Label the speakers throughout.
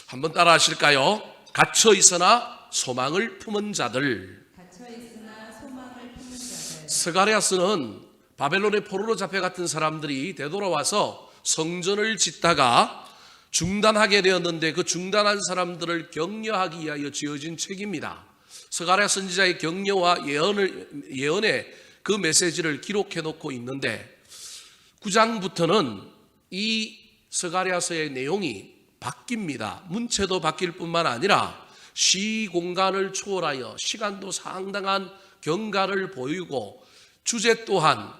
Speaker 1: 한번 따라 하실까요? 갇혀 있으나 소망을 품은 자들. 스가랴스는 바벨론의 포로로 잡혀갔던 사람들이 되돌아와서 성전을 짓다가 중단하게 되었는데 그 중단한 사람들을 격려하기 위하여 지어진 책입니다. 스가랴 선지자의 격려와 예언의 그 메시지를 기록해 놓고 있는데 9장부터는 이 스가랴서의 내용이 바뀝니다. 문체도 바뀔 뿐만 아니라 시공간을 초월하여 시간도 상당한 경과를 보이고 주제 또한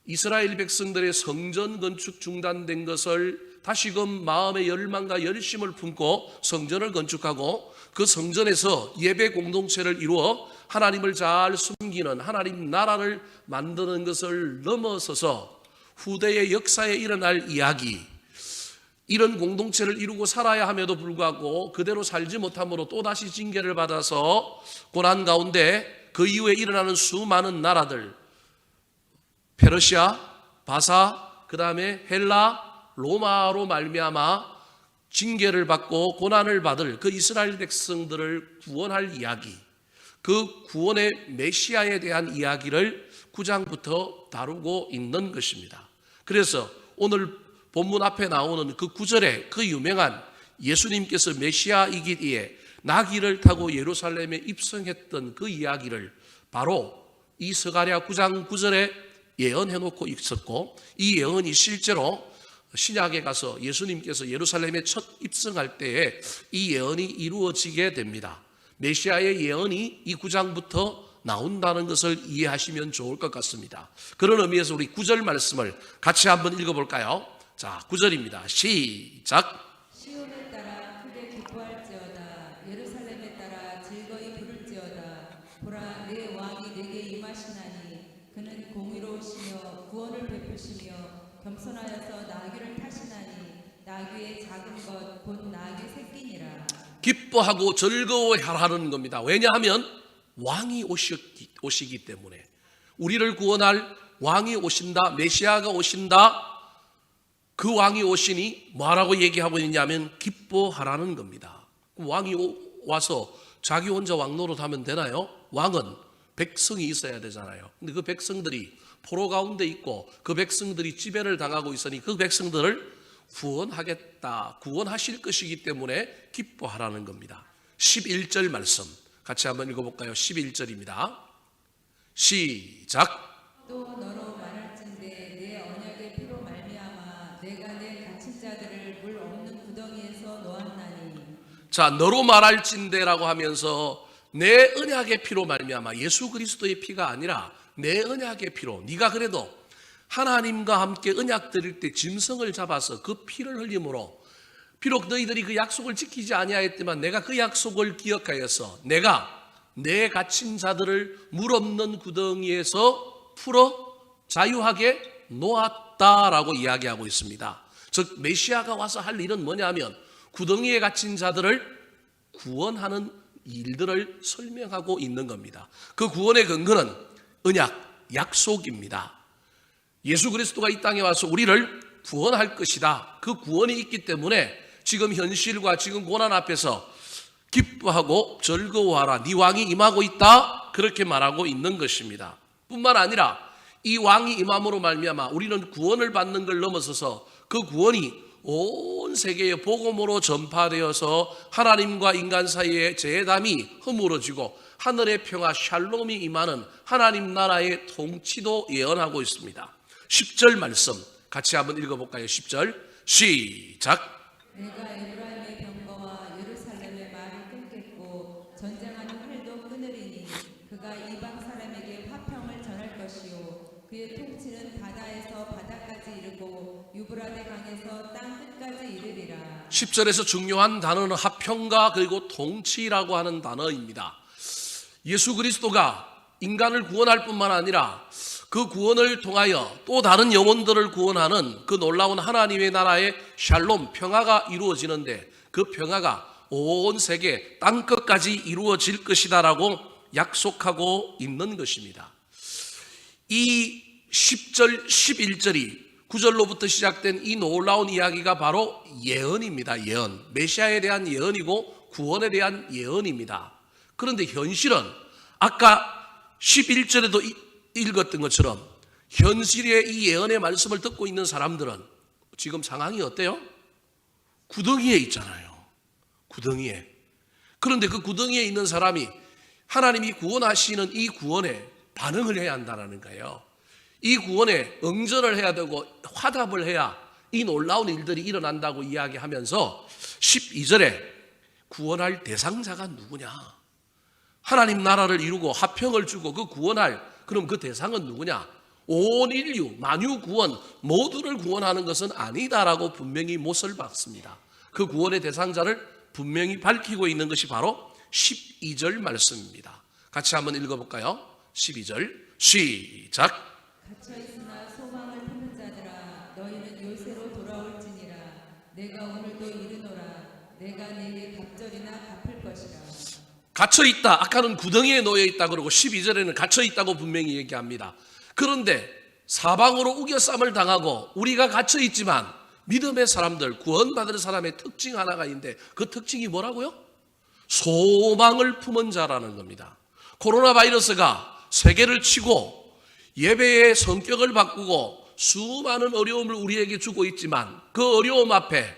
Speaker 1: 이스라엘 백성들의 성전 건축 중단된 것을 다시금 마음의 열망과 열심을 품고 성전을 건축하고 그 성전에서 예배 공동체를 이루어 하나님을 잘 숨기는 하나님 나라를 만드는 것을 넘어서서 후대의 역사에 일어날 이야기, 이런 공동체를 이루고 살아야 함에도 불구하고 그대로 살지 못함으로 또다시 징계를 받아서 고난 가운데 그 이후에 일어나는 수많은 나라들, 페르시아, 바사, 그 다음에 헬라, 로마로 말미암아 징계를 받고 고난을 받을 그 이스라엘 백성들을 구원할 이야기, 그 구원의 메시아에 대한 이야기를 9장부터 다루고 있는 것입니다. 그래서 오늘 본문 앞에 나오는 그 9절에 그 유명한 예수님께서 메시아이기에 나귀를 타고 예루살렘에 입성했던 그 이야기를 바로 이 스가랴 9장 9절에 예언해 놓고 있었고, 이 예언이 실제로 신약에 가서 예수님께서 예루살렘에 첫 입성할 때에 이 예언이 이루어지게 됩니다. 메시아의 예언이 이 9장부터 나온다는 것을 이해하시면 좋을 것 같습니다. 그런 의미에서 우리 9절 말씀을 같이 한번 읽어볼까요? 자, 9절입니다. 시작.
Speaker 2: 시온에 따라 크게 기뻐할지어다. 예루살렘에 따라 즐거이 부를지어다. 보라, 내 왕이 내게 임하시나니 그는 공의로우시며 구원을 베푸시며 겸손하여서 나귀를 타시나니 나귀의 작은 것 곧 나귀 새끼니라.
Speaker 1: 기뻐하고 즐거워하라는 겁니다. 왜냐하면 왕이 오시기 때문에, 우리를 구원할 왕이 오신다, 메시아가 오신다. 그 왕이 오시니 뭐라고 얘기하고 있냐면 기뻐하라는 겁니다. 왕이 와서 자기 혼자 왕 노릇하면 되나요? 왕은 백성이 있어야 되잖아요. 근데 그 백성들이 포로 가운데 있고 그 백성들이 지배를 당하고 있으니 그 백성들을 구원하겠다, 구원하실 것이기 때문에 기뻐하라는 겁니다. 11절 말씀 같이 한번 읽어볼까요? 11절입니다. 시작.
Speaker 2: 또 너로 말할진대 내 언약의 피로 말미암아 내가 내 갇힌 자들을 물 없는 구덩이에서 놓았나니.
Speaker 1: 자, 너로 말할진대라고 하면서 내 언약의 피로 말미암아, 예수 그리스도의 피가 아니라 내 언약의 피로, 네가 그래도 하나님과 함께 언약 드릴 때 짐승을 잡아서 그 피를 흘림으로 비록 너희들이 그 약속을 지키지 아니하였지만 내가 그 약속을 기억하여서 내가 내 갇힌 자들을 물 없는 구덩이에서 풀어 자유하게 놓았다라고 이야기하고 있습니다. 즉 메시아가 와서 할 일은 뭐냐면 구덩이에 갇힌 자들을 구원하는 일들을 설명하고 있는 겁니다. 그 구원의 근거는 언약, 약속입니다. 예수 그리스도가 이 땅에 와서 우리를 구원할 것이다. 그 구원이 있기 때문에 지금 현실과 지금 고난 앞에서 기뻐하고 즐거워하라. 네 왕이 임하고 있다. 그렇게 말하고 있는 것입니다. 뿐만 아니라 이 왕이 임함으로 말미암아 우리는 구원을 받는 걸 넘어서서 그 구원이 온 세계에 복음으로 전파되어서 하나님과 인간 사이의 재담이 허물어지고 하늘의 평화 샬롬이 임하는 하나님 나라의 통치도 예언하고 있습니다. 10절 말씀 같이 한번 읽어볼까요? 10절 시작.
Speaker 2: 내가 에브라임의 병거와 예루살렘의 말을 끊겠고 전쟁하는 활도 끊으리니 그가 이방 사람에게 화평을 전할 것이요 그의 통치는 바다에서 바다까지 이르고 유브라데 강에서 땅 끝까지 이르리라.
Speaker 1: 10절에서 중요한 단어는 화평과 그리고 통치라고 하는 단어입니다. 예수 그리스도가 인간을 구원할 뿐만 아니라 그 구원을 통하여 또 다른 영혼들을 구원하는 그 놀라운 하나님의 나라의 샬롬, 평화가 이루어지는데 그 평화가 온 세계 땅끝까지 이루어질 것이다라고 약속하고 있는 것입니다. 이 10절, 11절이 9절로부터 시작된 이 놀라운 이야기가 바로 예언입니다. 예언. 메시아에 대한 예언이고 구원에 대한 예언입니다. 그런데 현실은 아까 11절에도 읽었던 것처럼 현실의 이 예언의 말씀을 듣고 있는 사람들은 지금 상황이 어때요? 구덩이에 있잖아요. 구덩이에. 그런데 그 구덩이에 있는 사람이 하나님이 구원하시는 이 구원에 반응을 해야 한다는 거예요. 이 구원에 응전을 해야 되고 화답을 해야 이 놀라운 일들이 일어난다고 이야기하면서 12절에 구원할 대상자가 누구냐? 하나님 나라를 이루고 화평을 주고 그 구원할, 그럼 그 대상은 누구냐? 온 인류, 만유 구원, 모두를 구원하는 것은 아니다라고 분명히 못을 박습니다. 그 구원의 대상자를 분명히 밝히고 있는 것이 바로 12절 말씀입니다. 같이 한번 읽어볼까요? 12절 시작.
Speaker 2: 갇혀있으나 소망을 품은 자들아 너희는 요새로 돌아올지니라. 내가 오늘도 이르노라. 내가 네게 갑절이나 갚을 것이라.
Speaker 1: 갇혀있다. 아까는 구덩이에 놓여있다 그러고 12절에는 갇혀있다고 분명히 얘기합니다. 그런데 사방으로 우겨쌈을 당하고 우리가 갇혀있지만 믿음의 사람들, 구원받을 사람의 특징 하나가 있는데 그 특징이 뭐라고요? 소망을 품은 자라는 겁니다. 코로나 바이러스가 세계를 치고 예배의 성격을 바꾸고 수많은 어려움을 우리에게 주고 있지만 그 어려움 앞에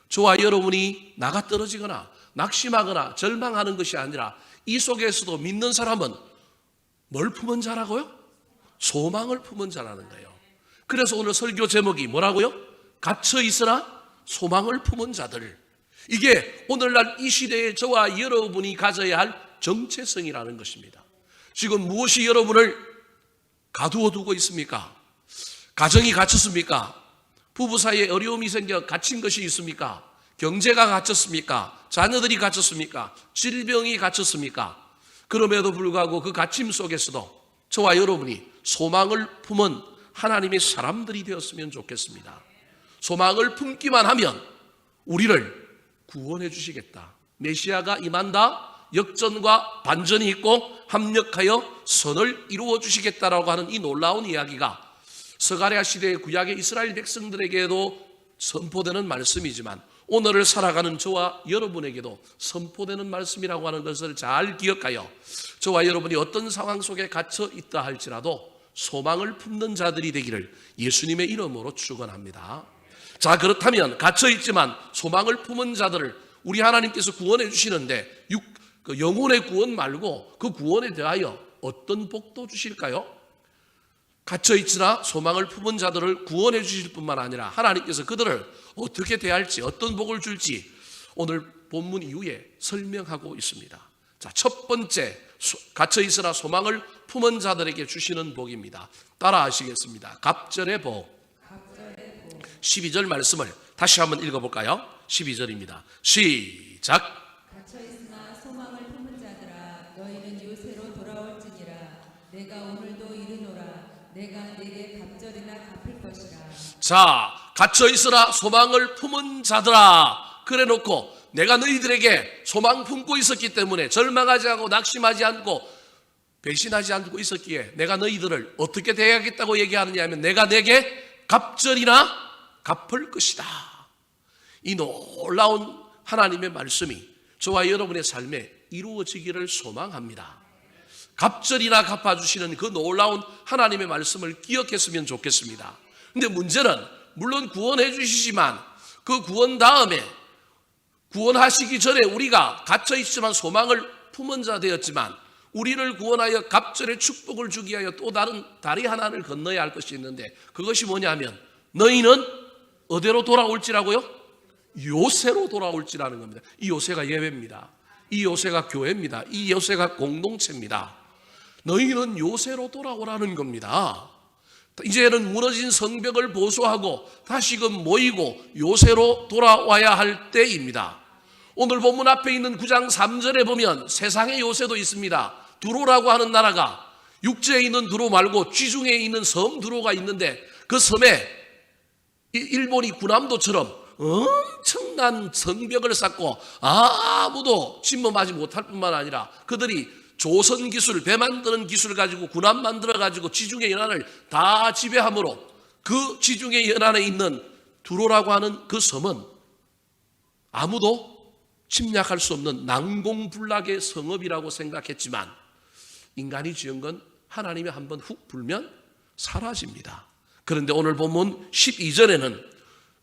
Speaker 1: 저와 여러분이 나가 떨어지거나 낙심하거나 절망하는 것이 아니라 이 속에서도 믿는 사람은 뭘 품은 자라고요? 소망을 품은 자라는 거예요. 그래서 오늘 설교 제목이 뭐라고요? 갇혀 있으나 소망을 품은 자들. 이게 오늘날 이 시대에 저와 여러분이 가져야 할 정체성이라는 것입니다. 지금 무엇이 여러분을 가두어 두고 있습니까? 가정이 갇혔습니까? 부부 사이에 어려움이 생겨 갇힌 것이 있습니까? 경제가 갇혔습니까? 자녀들이 갇혔습니까? 질병이 갇혔습니까? 그럼에도 불구하고 그 갇힘 속에서도 저와 여러분이 소망을 품은 하나님의 사람들이 되었으면 좋겠습니다. 소망을 품기만 하면 우리를 구원해 주시겠다. 메시아가 임한다. 역전과 반전이 있고 합력하여 선을 이루어 주시겠다라고 하는 이 놀라운 이야기가 스가랴 시대의 구약의 이스라엘 백성들에게도 선포되는 말씀이지만 오늘을 살아가는 저와 여러분에게도 선포되는 말씀이라고 하는 것을 잘 기억하여 저와 여러분이 어떤 상황 속에 갇혀 있다 할지라도 소망을 품는 자들이 되기를 예수님의 이름으로 축원합니다. 자, 그렇다면 갇혀 있지만 소망을 품은 자들을 우리 하나님께서 구원해 주시는데 그 영혼의 구원 말고 그 구원에 대하여 어떤 복도 주실까요? 갇혀 있으나 소망을 품은 자들을 구원해 주실 뿐만 아니라 하나님께서 그들을 어떻게 대할지 어떤 복을 줄지 오늘 본문 이후에 설명하고 있습니다. 자, 첫 번째 갇혀 있으나 소망을 품은 자들에게 주시는 복입니다. 따라 하시겠습니다. 갑절의 복. 12절 말씀을 다시 한번 읽어볼까요? 12절입니다. 시작.
Speaker 2: 갇혀있으나 소망을 품은 자들아 너희는 요새로 돌아올지니라. 내가 오늘도 이르노라. 내가 네게 갑절이나 갚을 것이라.
Speaker 1: 자, 갇혀 있으라 소망을 품은 자들아. 그래 놓고 내가 너희들에게 소망 품고 있었기 때문에 절망하지 않고 낙심하지 않고 배신하지 않고 있었기에 내가 너희들을 어떻게 대하겠다고 얘기하느냐 하면 내가 내게 갑절이나 갚을 것이다. 이 놀라운 하나님의 말씀이 저와 여러분의 삶에 이루어지기를 소망합니다. 갑절이나 갚아주시는 그 놀라운 하나님의 말씀을 기억했으면 좋겠습니다. 근데 문제는 물론 구원해 주시지만 그 구원 다음에 구원하시기 전에 우리가 갇혀있지만 소망을 품은 자 되었지만 우리를 구원하여 갑절의 축복을 주기 위하여 또 다른 다리 하나를 건너야 할 것이 있는데 그것이 뭐냐면 너희는 어디로 돌아올지라고요? 요새로 돌아올지라는 겁니다. 이 요새가 예배입니다. 이 요새가 교회입니다. 이 요새가 공동체입니다. 너희는 요새로 돌아오라는 겁니다. 이제는 무너진 성벽을 보수하고 다시금 모이고 요새로 돌아와야 할 때입니다. 오늘 본문 앞에 있는 9장 3절에 보면 세상의 요새도 있습니다. 두로라고 하는 나라가 육지에 있는 두로 말고 지중해에 있는 섬 두로가 있는데 그 섬에 일본이 구남도처럼 엄청난 성벽을 쌓고 아무도 침범하지 못할 뿐만 아니라 그들이 조선 기술, 배 만드는 기술을 가지고 군함 만들어 가지고 지중해 연안을 다 지배함으로 그 지중해 연안에 있는 두로라고 하는 그 섬은 아무도 침략할 수 없는 난공불락의 성읍이라고 생각했지만 인간이 지은 건 하나님이 한번 훅 불면 사라집니다. 그런데 오늘 본문 12절에는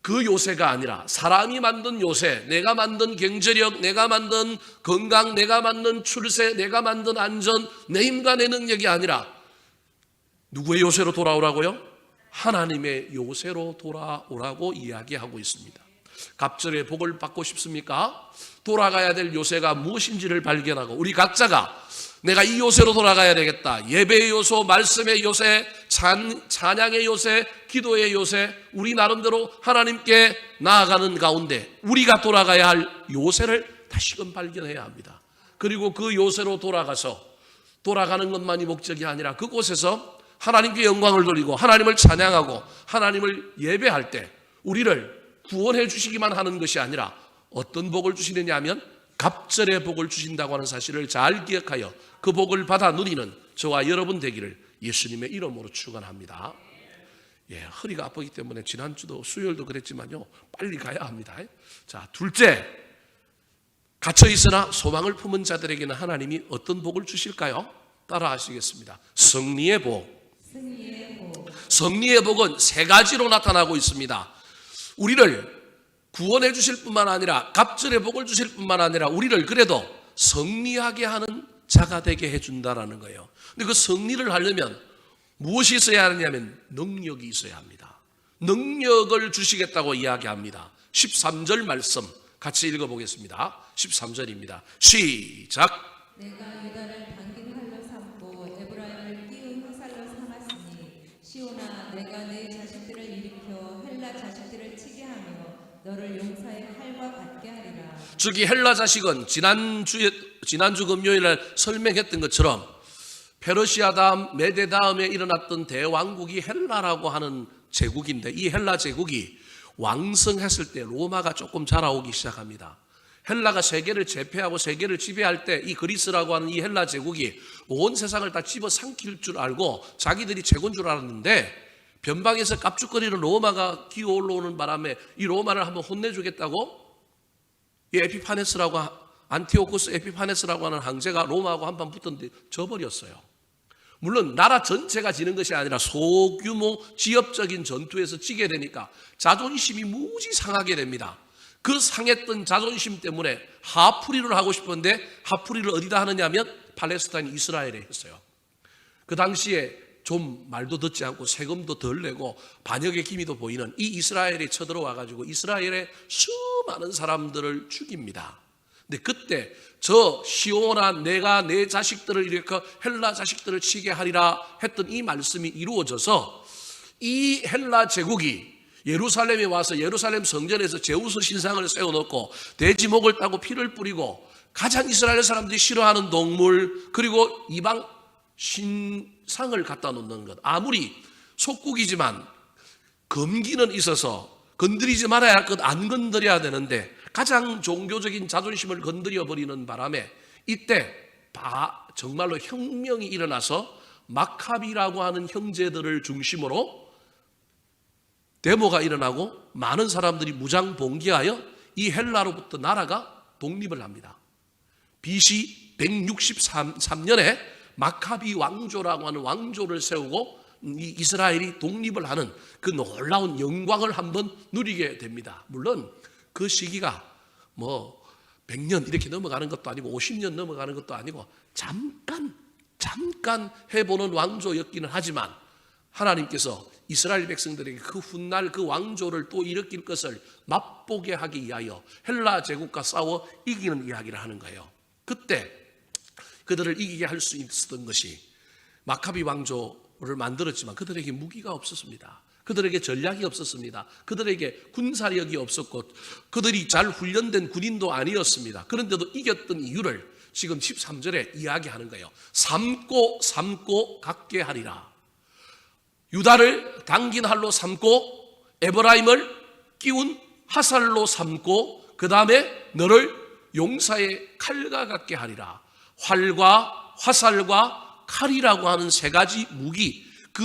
Speaker 1: 그 요새가 아니라 사람이 만든 요새, 내가 만든 경제력, 내가 만든 건강, 내가 만든 출세, 내가 만든 안전, 내 힘과 내 능력이 아니라 누구의 요새로 돌아오라고요? 하나님의 요새로 돌아오라고 이야기하고 있습니다. 갑절의 복을 받고 싶습니까? 돌아가야 될 요새가 무엇인지를 발견하고 우리 각자가 내가 이 요새로 돌아가야 되겠다. 예배의 요소, 말씀의 요새, 찬양의 요새, 기도의 요새, 우리 나름대로 하나님께 나아가는 가운데 우리가 돌아가야 할 요새를 다시금 발견해야 합니다. 그리고 그 요새로 돌아가서 돌아가는 것만이 목적이 아니라 그곳에서 하나님께 영광을 돌리고 하나님을 찬양하고 하나님을 예배할 때 우리를 구원해 주시기만 하는 것이 아니라 어떤 복을 주시느냐 하면 갑절의 복을 주신다고 하는 사실을 잘 기억하여 그 복을 받아 누리는 저와 여러분 되기를 예수님의 이름으로 축원합니다. 허리가 아프기 때문에 지난주도 수요일도 그랬지만요, 빨리 가야 합니다. 자, 둘째, 갇혀 있으나 소망을 품은 자들에게는 하나님이 어떤 복을 주실까요? 따라 하시겠습니다. 승리의 복. 승리의 복은 세 가지로 나타나고 있습니다. 우리를 구원해 주실 뿐만 아니라 갑절의 복을 주실 뿐만 아니라 우리를 그래도 승리하게 하는 자가 되게 해준다라는 거예요. 근데 그 승리를 하려면 무엇이 있어야 하느냐면 능력이 있어야 합니다. 능력을 주시겠다고 이야기합니다. 13절 말씀 같이 읽어보겠습니다. 13절입니다. 시작.
Speaker 2: 내가 유다를 당긴 활로 삼고 에브라임을 띄운 화살로 삼았으니 시온아 내가 내 자식들을 일으켜 헬라 자식들을 치게 하며 너를 용사의 칼과 같게 하리라.
Speaker 1: 즉 이 헬라 자식은 지난주 금요일에 설명했던 것처럼 페르시아 다음 메데 다음에 일어났던 대왕국이 헬라라고 하는 제국인데 이 헬라 제국이 왕성했을 때 로마가 조금 자라오기 시작합니다. 헬라가 세계를 제패하고 세계를 지배할 때 이 그리스라고 하는 이 헬라 제국이 온 세상을 다 집어삼킬 줄 알고 자기들이 최고인 줄 알았는데 변방에서 깝죽거리는 로마가 기어 올라오는 바람에 이 로마를 한번 혼내주겠다고 이 에피파네스라고 안티오코스 에피파네스라고 하는 황제가 로마하고 한판 붙었는데 져버렸어요. 물론 나라 전체가 지는 것이 아니라 소규모 지역적인 전투에서 지게 되니까 자존심이 무지 상하게 됩니다. 그 상했던 자존심 때문에 하프리를 하고 싶었는데 하프리를 어디다 하느냐 하면 팔레스타인 이스라엘에 했어요. 그 당시에 좀 말도 듣지 않고 세금도 덜 내고 반역의 기미도 보이는 이 이스라엘에 쳐들어와 가지고 이스라엘의 수많은 사람들을 죽입니다. 근데 그때 저 시온아 내가 내 자식들을 일으켜 헬라 자식들을 치게 하리라 했던 이 말씀이 이루어져서 이 헬라 제국이 예루살렘에 와서 예루살렘 성전에서 제우스 신상을 세워놓고 돼지목을 따고 피를 뿌리고 가장 이스라엘 사람들이 싫어하는 동물 그리고 이방 신상을 갖다 놓는 것, 아무리 속국이지만 금기는 있어서 건드리지 말아야 할 것 안 건드려야 되는데 가장 종교적인 자존심을 건드려 버리는 바람에 이때 정말로 혁명이 일어나서 마카비라고 하는 형제들을 중심으로 데모가 일어나고 많은 사람들이 무장 봉기하여 이 헬라로부터 나라가 독립을 합니다. BC 163년에 마카비 왕조라고 하는 왕조를 세우고 이 이스라엘이 독립을 하는 그 놀라운 영광을 한번 누리게 됩니다. 물론 그 시기가 뭐 100년 이렇게 넘어가는 것도 아니고 50년 넘어가는 것도 아니고 잠깐 해보는 왕조였기는 하지만 하나님께서 이스라엘 백성들에게 그 훗날 그 왕조를 또 일으킬 것을 맛보게 하기 위하여 헬라 제국과 싸워 이기는 이야기를 하는 거예요. 그때 그들을 이기게 할 수 있었던 것이 마카비 왕조를 만들었지만 그들에게 무기가 없었습니다. 그들에게 전략이 없었습니다. 그들에게 군사력이 없었고 그들이 잘 훈련된 군인도 아니었습니다. 그런데도 이겼던 이유를 지금 13절에 이야기하는 거예요. 삼고 갖게 하리라. 유다를 당긴 활로 삼고 에브라임을 끼운 화살로 삼고 그 다음에 너를 용사의 칼과 같게 하리라. 활과 화살과 칼이라고 하는 세 가지 무기, 그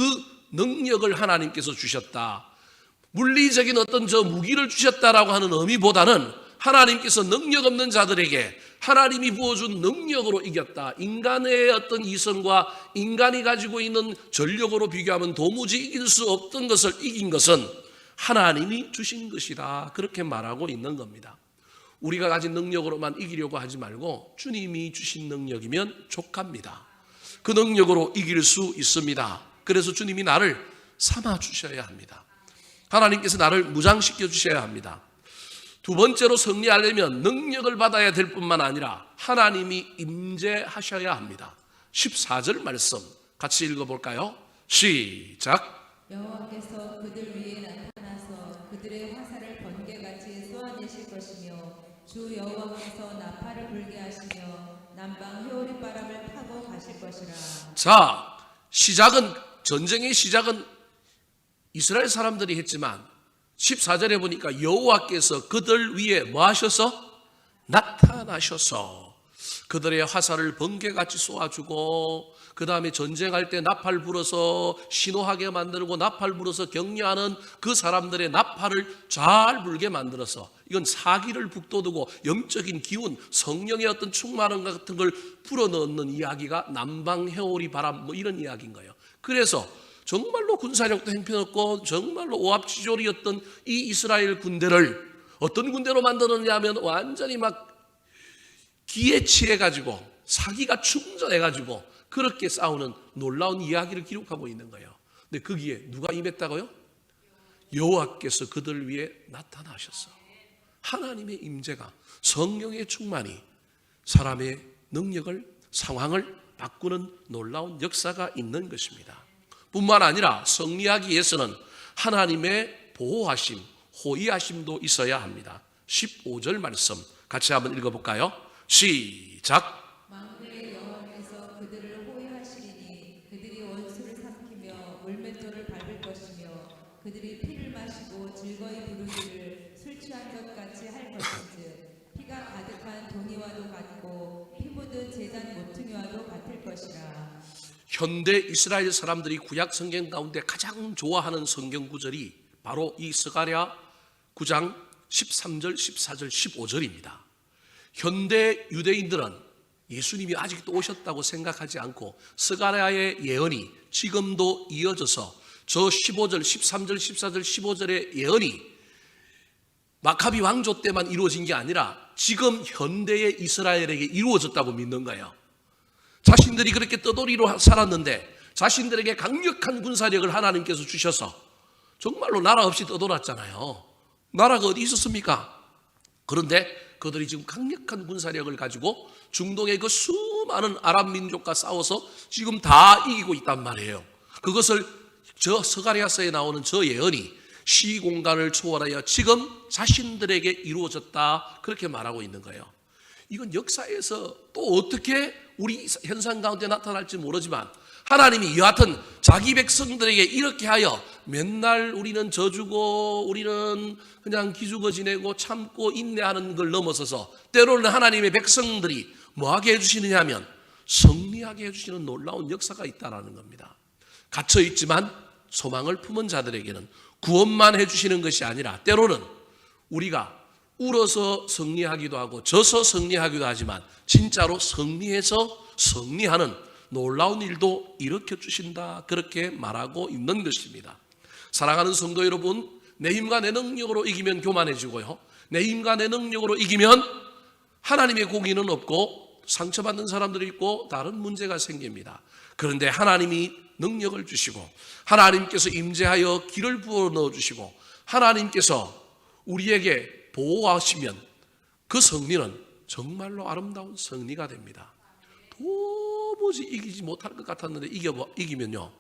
Speaker 1: 능력을 하나님께서 주셨다. 물리적인 어떤 저 무기를 주셨다라고 하는 의미보다는 하나님께서 능력 없는 자들에게 하나님이 부어준 능력으로 이겼다. 인간의 어떤 이성과 인간이 가지고 있는 전력으로 비교하면 도무지 이길 수 없던 것을 이긴 것은 하나님이 주신 것이다. 그렇게 말하고 있는 겁니다. 우리가 가진 능력으로만 이기려고 하지 말고 주님이 주신 능력이면 족합니다. 그 능력으로 이길 수 있습니다. 그래서 주님이 나를 삼아 주셔야 합니다. 하나님께서 나를 무장시켜 주셔야 합니다. 두 번째로 승리하려면 능력을 받아야 될 뿐만 아니라 하나님이 임재하셔야 합니다. 14절 말씀 같이 읽어볼까요? 시작.
Speaker 2: 여호와께서 그들 위에 나타나서 그들의 화살을 번개같이 쏘아내실 것이며 주 여호와께서 나팔을 불게 하시며 남방 회오리 바람을 타고 가실 것이라.
Speaker 1: 자, 전쟁의 시작은 이스라엘 사람들이 했지만 14절에 보니까 여호와께서 그들 위에 뭐 하셔서? 나타나셔서 그들의 화살을 번개같이 쏘아주고 그 다음에 전쟁할 때 나팔 불어서 신호하게 만들고 나팔 불어서 격려하는 그 사람들의 나팔을 잘 불게 만들어서 이건 사기를 북돋우고 영적인 기운, 성령의 어떤 충만함 같은 걸 불어넣는 이야기가 남방 회오리 바람 뭐 이런 이야기인 거예요. 그래서 정말로 군사력도 형편없고 정말로 오합지졸이었던 이 이스라엘 군대를 어떤 군대로 만들었냐면 완전히 막 기에 취해가지고 사기가 충전해가지고 그렇게 싸우는 놀라운 이야기를 기록하고 있는 거예요. 근데 거기에 누가 임했다고요? 여호와께서 그들 위해 나타나셨어. 하나님의 임재가, 성령의 충만이 사람의 능력을, 상황을 바꾸는 놀라운 역사가 있는 것입니다. 뿐만 아니라 승리하기 위해서는 하나님의 보호하심, 호의하심도 있어야 합니다. 15절 말씀 같이 한번 읽어볼까요? 시작.
Speaker 2: 만군의 여호와께서 그들을 호위하시리니 그들이 원수를 삼키며 물맷돌을 밟을 것이며 그들이 피를 마시고 즐거이 부르기를 술 취한 것 같이 할 것인즉 피가 가득한 동이와도 같고 피 묻은 제단 모퉁이와도 같을 것이라.
Speaker 1: 현대 이스라엘 사람들이 구약 성경 가운데 가장 좋아하는 성경 구절이 바로 이 스가랴 9장 13절, 14절, 15절입니다. 현대 유대인들은 예수님이 아직도 오셨다고 생각하지 않고 스가랴의 예언이 지금도 이어져서 저 15절, 13절, 14절, 15절의 예언이 마카비 왕조 때만 이루어진 게 아니라 지금 현대의 이스라엘에게 이루어졌다고 믿는 거예요. 자신들이 그렇게 떠돌이로 살았는데 자신들에게 강력한 군사력을 하나님께서 주셔서 정말로 나라 없이 떠돌았잖아요. 나라가 어디 있었습니까? 그런데 그들이 지금 강력한 군사력을 가지고 중동의 그 수많은 아랍 민족과 싸워서 지금 다 이기고 있단 말이에요. 그것을 저 스가랴서에 나오는 저 예언이 시공간을 초월하여 지금 자신들에게 이루어졌다 그렇게 말하고 있는 거예요. 이건 역사에서 또 어떻게 우리 현상 가운데 나타날지 모르지만 하나님이 여하튼 자기 백성들에게 이렇게 하여 맨날 우리는 져주고 우리는 그냥 기죽어 지내고 참고 인내하는 걸 넘어서서 때로는 하나님의 백성들이 뭐하게 해주시느냐 하면 승리하게 해주시는 놀라운 역사가 있다는 겁니다. 갇혀있지만 소망을 품은 자들에게는 구원만 해주시는 것이 아니라 때로는 우리가 울어서 승리하기도 하고 져서 승리하기도 하지만 진짜로 승리해서 승리하는 놀라운 일도 일으켜 주신다 그렇게 말하고 있는 것입니다. 사랑하는 성도 여러분, 내 힘과 내 능력으로 이기면 교만해지고요, 내 힘과 내 능력으로 이기면 하나님의 공의는 없고 상처받는 사람들이 있고 다른 문제가 생깁니다. 그런데 하나님이 능력을 주시고 하나님께서 임재하여 길을 부어 넣어주시고 하나님께서 우리에게 보호하시면 그 승리는 정말로 아름다운 승리가 됩니다. 도무지 이기지 못할 것 같았는데 이기면요,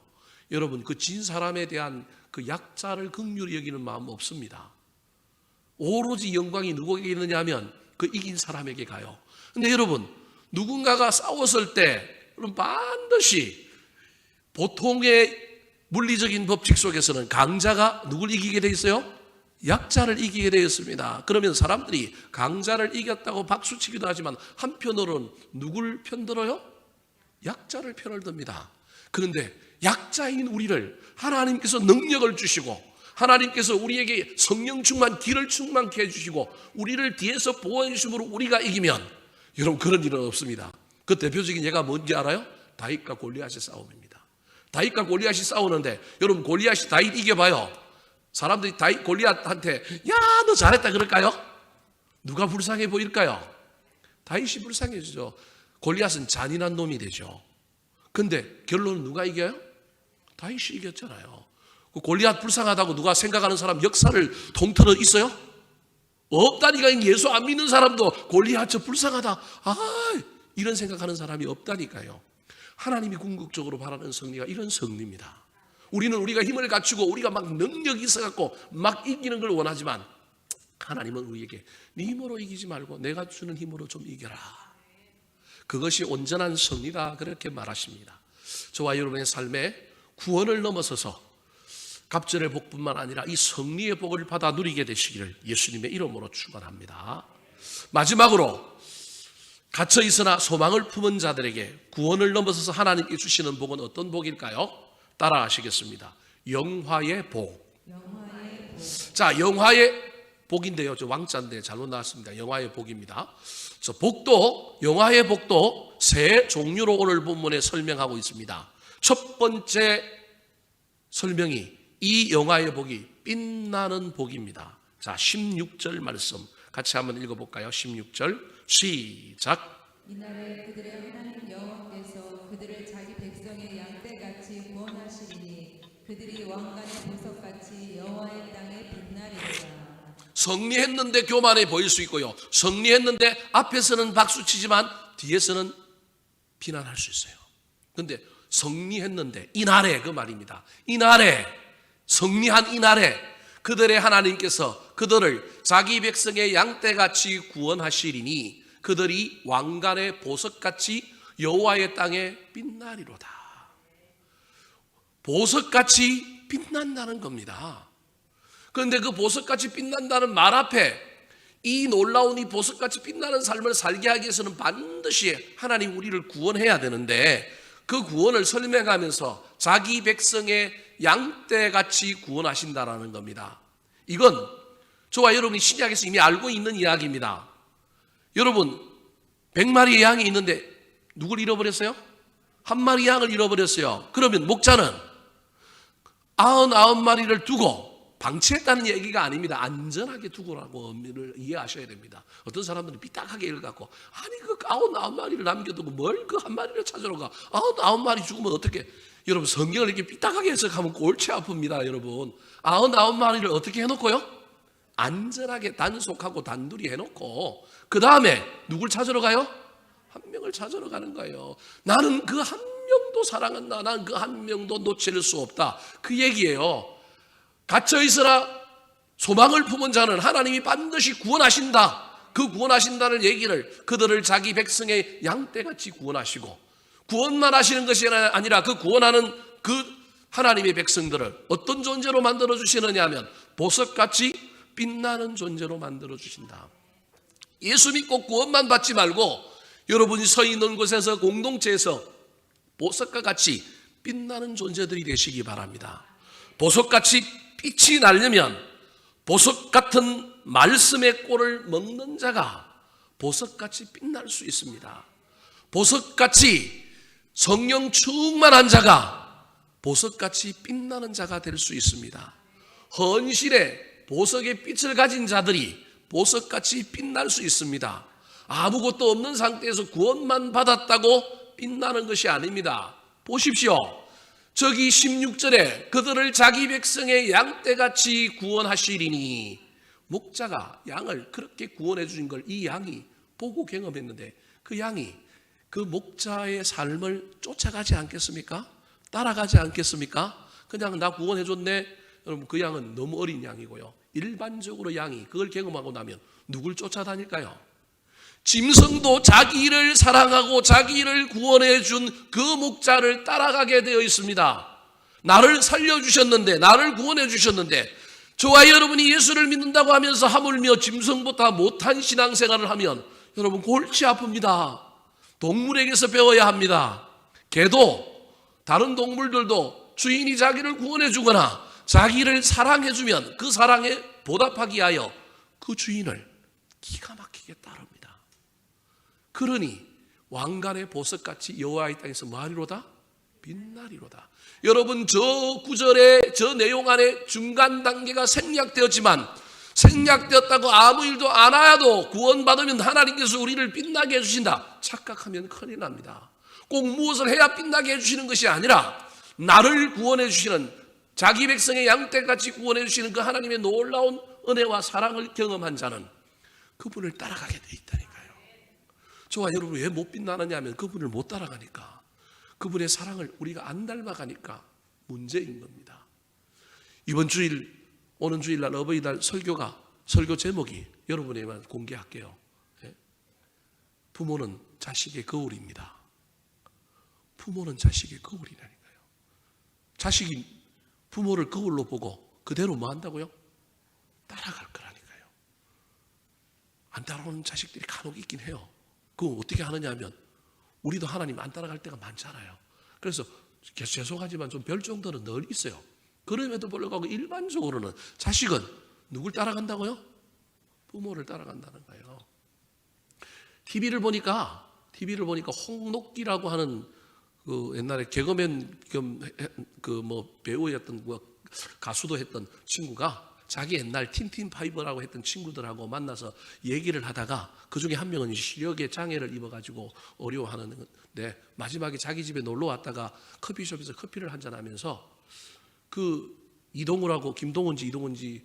Speaker 1: 여러분 그 진 사람에 대한 그 약자를 긍휼히 여기는 마음 없습니다. 오로지 영광이 누구에게 있느냐 하면 그 이긴 사람에게 가요. 근데 여러분 누군가가 싸웠을 때 반드시 보통의 물리적인 법칙 속에서는 강자가 누굴 이기게 돼 있어요? 약자를 이기게 되었습니다. 그러면 사람들이 강자를 이겼다고 박수치기도 하지만 한편으로는 누굴 편들어요? 약자를 편을 듭니다. 그런데 약자인 우리를 하나님께서 능력을 주시고 하나님께서 우리에게 성령 충만, 기를 충만케 해주시고 우리를 뒤에서 보호해 주심으로 우리가 이기면 여러분 그런 일은 없습니다. 그 대표적인 예가 뭔지 알아요? 다윗과 골리앗의 싸움입니다. 다윗과 골리앗이 싸우는데 여러분 골리앗이 다윗 이겨봐요. 사람들이 다윗 골리앗한테 야 너 잘했다 그럴까요? 누가 불쌍해 보일까요? 다윗이 불쌍해지죠. 골리앗은 잔인한 놈이 되죠. 근데 결론은 누가 이겨요? 다윗이 이겼잖아요. 골리앗 불쌍하다고 누가 생각하는 사람 역사를 통틀어 있어요? 없다니까. 예수 안 믿는 사람도 골리앗 저 불쌍하다 이런 생각하는 사람이 없다니까요. 하나님이 궁극적으로 바라는 승리가 이런 승리입니다. 우리는 우리가 힘을 갖추고 우리가 막 능력이 있어갖고 막 이기는 걸 원하지만 하나님은 우리에게 네 힘으로 이기지 말고 내가 주는 힘으로 좀 이겨라. 그것이 온전한 승리다 그렇게 말하십니다. 저와 여러분의 삶에 구원을 넘어서서 갑절의 복뿐만 아니라 이 승리의 복을 받아 누리게 되시기를 예수님의 이름으로 축원합니다. 마지막으로 갇혀 있으나 소망을 품은 자들에게 구원을 넘어서서 하나님께 주시는 복은 어떤 복일까요? 따라 하시겠습니다. 영화의 복. 자, 영화의 복인데요. 저 왕자인데 잘못 나왔습니다. 영화의 복입니다. 저 복도, 영화의 복도 세 종류로 오늘 본문에 설명하고 있습니다. 첫 번째 설명이 이 영화의 복이 빛나는 복입니다. 자, 16절 말씀 같이 한번 읽어볼까요? 16절 시작.
Speaker 2: 이날에 그들의 하나님 여호와께서 그들을 자기 백성의 양떼같이 구원하시리니 그들이 왕관의 보석같이 여호와의 땅에 빛나리라.
Speaker 1: 승리했는데 교만해 보일 수 있고요. 승리했는데 앞에서는 박수치지만 뒤에서는 비난할 수 있어요. 그런데 승리했는데 이날에 그 말입니다. 이날에 승리한 이날에 그들의 하나님께서 그들을 자기 백성의 양떼같이 구원하시리니 그들이 왕관의 보석같이 여호와의 땅에 빛나리로다. 보석같이 빛난다는 겁니다. 그런데 그 보석같이 빛난다는 말 앞에 이 놀라운 이 보석같이 빛나는 삶을 살게 하기 위해서는 반드시 하나님 우리를 구원해야 되는데 그 구원을 설명하면서 자기 백성의 양떼같이 구원하신다라는 겁니다. 이건 저와 여러분이 신약에서 이미 알고 있는 이야기입니다. 여러분 100마리의 양이 있는데 누굴 잃어버렸어요? 한 마리 양을 잃어버렸어요. 그러면 목자는 99마리를 두고 방치했다는 얘기가 아닙니다. 안전하게 두고라고 의미를 이해하셔야 됩니다. 어떤 사람들은 삐딱하게 읽어갖고 아니 그 99마리를 남겨두고 뭘 그 한 마리를 찾으러 가. 99마리 죽으면 어떻게. 여러분 성경을 이렇게 삐딱하게 해석하면 골치 아픕니다. 여러분 99마리를 어떻게 해놓고요? 안전하게 단속하고 단둘이 해놓고 그 다음에 누굴 찾으러 가요? 한 명을 찾으러 가는 거예요. 나는 그 한 명도 사랑한다. 나는 그 한 명도 놓칠 수 없다. 그 얘기예요. 갇혀있으나 소망을 품은 자는 하나님이 반드시 구원하신다. 그 구원하신다는 얘기를 그들을 자기 백성의 양떼같이 구원하시고 구원만 하시는 것이 아니라 그 구원하는 그 하나님의 백성들을 어떤 존재로 만들어 주시느냐 하면 보석같이 빛나는 존재로 만들어 주신다. 예수 믿고 구원만 받지 말고 여러분이 서 있는 곳에서 공동체에서 보석과 같이 빛나는 존재들이 되시기 바랍니다. 보석같이 빛이 나려면 보석 같은 말씀의 꼴을 먹는 자가 보석같이 빛날 수 있습니다. 보석같이 성령 충만한 자가 보석같이 빛나는 자가 될 수 있습니다. 헌실에 보석의 빛을 가진 자들이 보석같이 빛날 수 있습니다. 아무것도 없는 상태에서 구원만 받았다고 빛나는 것이 아닙니다. 보십시오. 저기 16절에 그들을 자기 백성의 양떼같이 구원하시리니 목자가 양을 그렇게 구원해 주신 걸 이 양이 보고 경험했는데 그 양이 그 목자의 삶을 쫓아가지 않겠습니까? 따라가지 않겠습니까? 그냥 나 구원해 줬네. 여러분 그 양은 너무 어린 양이고요. 일반적으로 양이 그걸 경험하고 나면 누굴 쫓아다닐까요? 짐승도 자기 일을 사랑하고 자기 일을 구원해 준 그 목자를 따라가게 되어 있습니다. 나를 살려주셨는데 나를 구원해 주셨는데 저와 여러분이 예수를 믿는다고 하면서 하물며 짐승보다 못한 신앙생활을 하면 여러분 골치 아픕니다. 동물에게서 배워야 합니다. 개도 다른 동물들도 주인이 자기를 구원해 주거나 자기를 사랑해 주면 그 사랑에 보답하기 위하여 그 주인을 기가 막히게 따릅니다. 그러니 왕관의 보석같이 여호와의 땅에서 뭐하리로다? 빛나리로다. 여러분, 저 구절의 저 내용 안에 중간 단계가 생략되었지만, 생략되었다고 아무 일도 안 하여도 구원받으면 하나님께서 우리를 빛나게 해주신다 착각하면 큰일 납니다. 꼭 무엇을 해야 빛나게 해주시는 것이 아니라 나를 구원해 주시는, 자기 백성의 양떼같이 구원해 주시는 그 하나님의 놀라운 은혜와 사랑을 경험한 자는 그분을 따라가게 돼 있다니까요. 저와 여러분 왜 못 빛나느냐 하면 그분을 못 따라가니까, 그분의 사랑을 우리가 안 닮아가니까 문제인 겁니다. 이번 주일, 오는 주일날 어버이날 설교 제목이 여러분에게만 공개할게요. 부모는 자식의 거울입니다. 부모는 자식의 거울이라니까요. 자식이 부모를 거울로 보고 그대로 뭐 한다고요? 따라갈 거라니까요. 안 따라오는 자식들이 간혹 있긴 해요. 그거 어떻게 하느냐 하면 우리도 하나님 안 따라갈 때가 많잖아요. 그래서 죄송하지만 좀 별 정도는 늘 있어요. 그럼에도 불구하고 일반적으로는 자식은 누굴 따라간다고요? 부모를 따라간다는 거예요. TV를 보니까 홍록기라고 하는 그 옛날에 개그맨 겸 그 뭐 배우였던 가수도 했던 친구가 자기 옛날 틴틴파이브라고 했던 친구들하고 만나서 얘기를 하다가 그 중에 한 명은 시력에 장애를 입어가지고 어려워하는데 마지막에 자기 집에 놀러 왔다가 커피숍에서 커피를 한잔하면서 그 이동우라고 김동훈지 이동훈지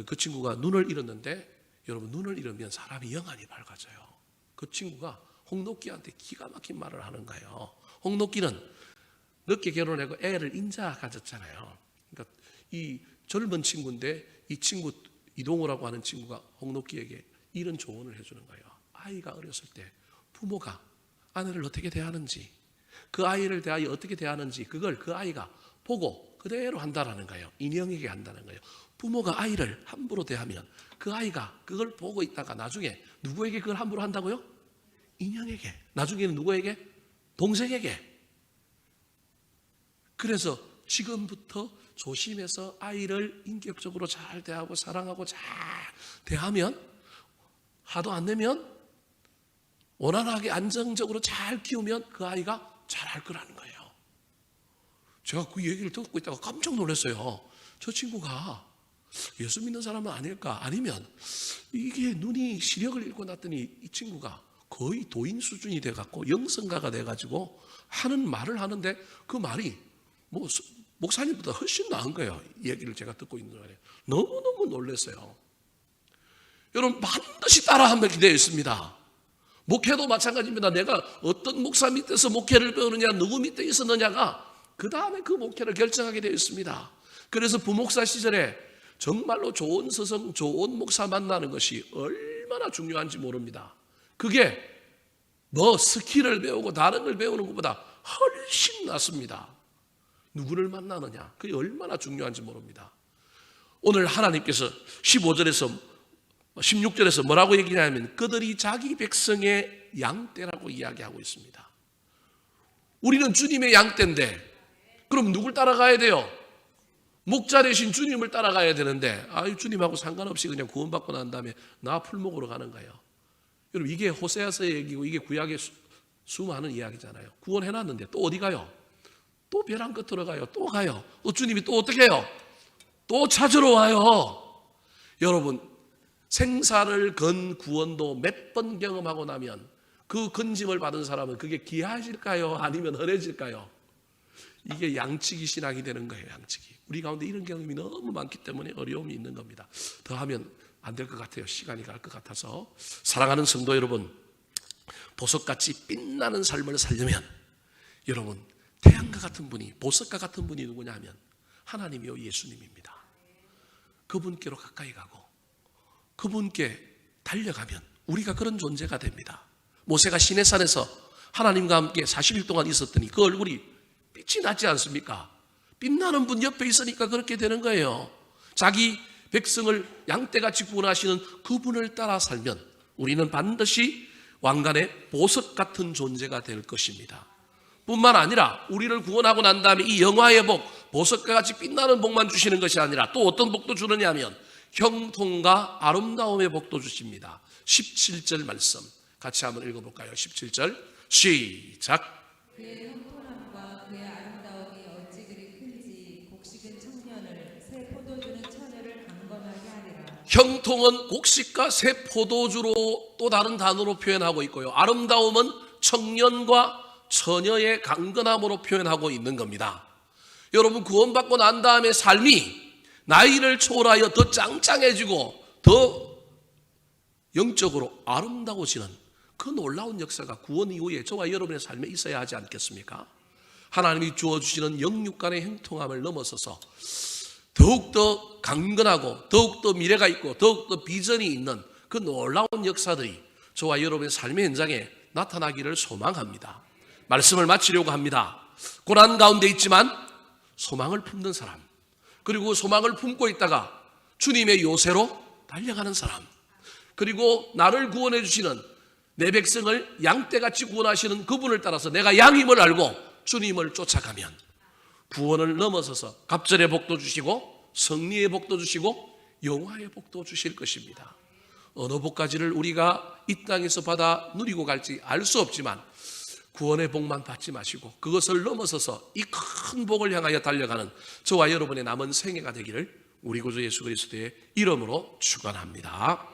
Speaker 1: 그 친구가 눈을 잃었는데, 여러분 눈을 잃으면 사람이 영안이 밝아져요. 그 친구가 홍록기한테 기가 막힌 말을 하는 거예요. 홍록기는 늦게 결혼하고 애를 인자 가졌잖아요. 그러니까 이 젊은 친구인데 이 친구 이동우라고 하는 친구가 홍록기에게 이런 조언을 해주는 거예요. 아이가 어렸을 때 부모가 아내를 어떻게 대하는지, 그 아이를 대하여 어떻게 대하는지 그걸 그 아이가 보고 그대로 한다라는 거예요. 인형에게 한다는 거예요. 부모가 아이를 함부로 대하면 그 아이가 그걸 보고 있다가 나중에 누구에게 그걸 함부로 한다고요? 인형에게. 나중에는 누구에게? 동생에게. 그래서 지금부터 조심해서 아이를 인격적으로 잘 대하고 사랑하고 잘 대하면, 화도 안 내면, 원활하게 안정적으로 잘 키우면 그 아이가 잘할 거라는 거예요. 제가 그 얘기를 듣고 있다가 깜짝 놀랐어요. 저 친구가 예수 믿는 사람은 아닐까? 아니면 이게 눈이 시력을 잃고 났더니 이 친구가 거의 도인 수준이 돼갖고 영성가가 돼가지고 하는 말을 하는데 그 말이 뭐 목사님보다 훨씬 나은 거예요. 얘기를 제가 듣고 있는 거예요. 너무너무 놀랐어요. 여러분 반드시 따라하면 되어 있습니다. 목회도 마찬가지입니다. 내가 어떤 목사 밑에서 목회를 배우느냐, 누구 밑에 있었느냐가 그 다음에 그 목회를 결정하게 되어 있습니다. 그래서 부목사 시절에 정말로 좋은 스승, 좋은 목사 만나는 것이 얼마나 중요한지 모릅니다. 그게 뭐 스킬을 배우고 다른 걸 배우는 것보다 훨씬 낫습니다. 누구를 만나느냐, 그게 얼마나 중요한지 모릅니다. 오늘 하나님께서 15절에서 16절에서 뭐라고 얘기하냐면 그들이 자기 백성의 양떼라고 이야기하고 있습니다. 우리는 주님의 양떼인데 그럼 누굴 따라가야 돼요? 목자 대신 주님을 따라가야 되는데 주님하고 상관없이 그냥 구원받고 난 다음에 나 풀목으로 가는 거예요. 여러분 이게 호세아서의 얘기고 이게 구약의 수많은 이야기잖아요. 구원해놨는데 또 어디 가요? 또 벼랑 끝으로 가요. 또 가요. 또 주님이 또 어떻게 해요? 또 찾으러 와요. 여러분 생사를 건 구원도 몇 번 경험하고 나면 그 건짐을 받은 사람은 그게 귀하실까요? 아니면 흔해질까요? 이게 양치기 신앙이 되는 거예요. 양치기. 우리 가운데 이런 경험이 너무 많기 때문에 어려움이 있는 겁니다. 더 하면 안 될 것 같아요. 시간이 갈 것 같아서. 사랑하는 성도 여러분, 보석같이 빛나는 삶을 살려면 여러분 태양과 같은 분이, 보석과 같은 분이 누구냐 하면 하나님이요 예수님입니다. 그분께로 가까이 가고 그분께 달려가면 우리가 그런 존재가 됩니다. 모세가 시내산에서 하나님과 함께 40일 동안 있었더니 그 얼굴이 빛이 나지 않습니까? 빛나는 분 옆에 있으니까 그렇게 되는 거예요. 자기 백성을 양떼같이 구원하시는 그분을 따라 살면 우리는 반드시 왕관의 보석 같은 존재가 될 것입니다. 뿐만 아니라 우리를 구원하고 난 다음에 이 영화의 복, 보석과 같이 빛나는 복만 주시는 것이 아니라 또 어떤 복도 주느냐 하면 형통과 아름다움의 복도 주십니다. 17절 말씀 같이 한번 읽어볼까요? 17절 시작.
Speaker 2: 그의 형통함과 그의 아름다움이 어찌 그리 큰지 곡식은 청년을 새 포도주는 처녀를 강건하게 하리라.
Speaker 1: 형통은 곡식과 새 포도주로 또 다른 단어로 표현하고 있고요. 아름다움은 청년과 처녀의 강건함으로 표현하고 있는 겁니다. 여러분 구원받고 난 다음에 삶이 나이를 초월하여 더 짱짱해지고 더 영적으로 아름다워지는 그 놀라운 역사가 구원 이후에 저와 여러분의 삶에 있어야 하지 않겠습니까? 하나님이 주어주시는 영육간의 형통함을 넘어서서 더욱더 강건하고 더욱더 미래가 있고 더욱더 비전이 있는 그 놀라운 역사들이 저와 여러분의 삶의 현장에 나타나기를 소망합니다. 말씀을 마치려고 합니다. 고난 가운데 있지만 소망을 품는 사람, 그리고 소망을 품고 있다가 주님의 요새로 달려가는 사람, 그리고 나를 구원해 주시는 내 백성을 양떼같이 구원하시는 그분을 따라서 내가 양임을 알고 주님을 쫓아가면 구원을 넘어서서 갑절의 복도 주시고 승리의 복도 주시고 영화의 복도 주실 것입니다. 어느 복까지를 우리가 이 땅에서 받아 누리고 갈지 알 수 없지만 구원의 복만 받지 마시고 그것을 넘어서서 이 큰 복을 향하여 달려가는 저와 여러분의 남은 생애가 되기를 우리 구주 예수 그리스도의 이름으로 축원합니다.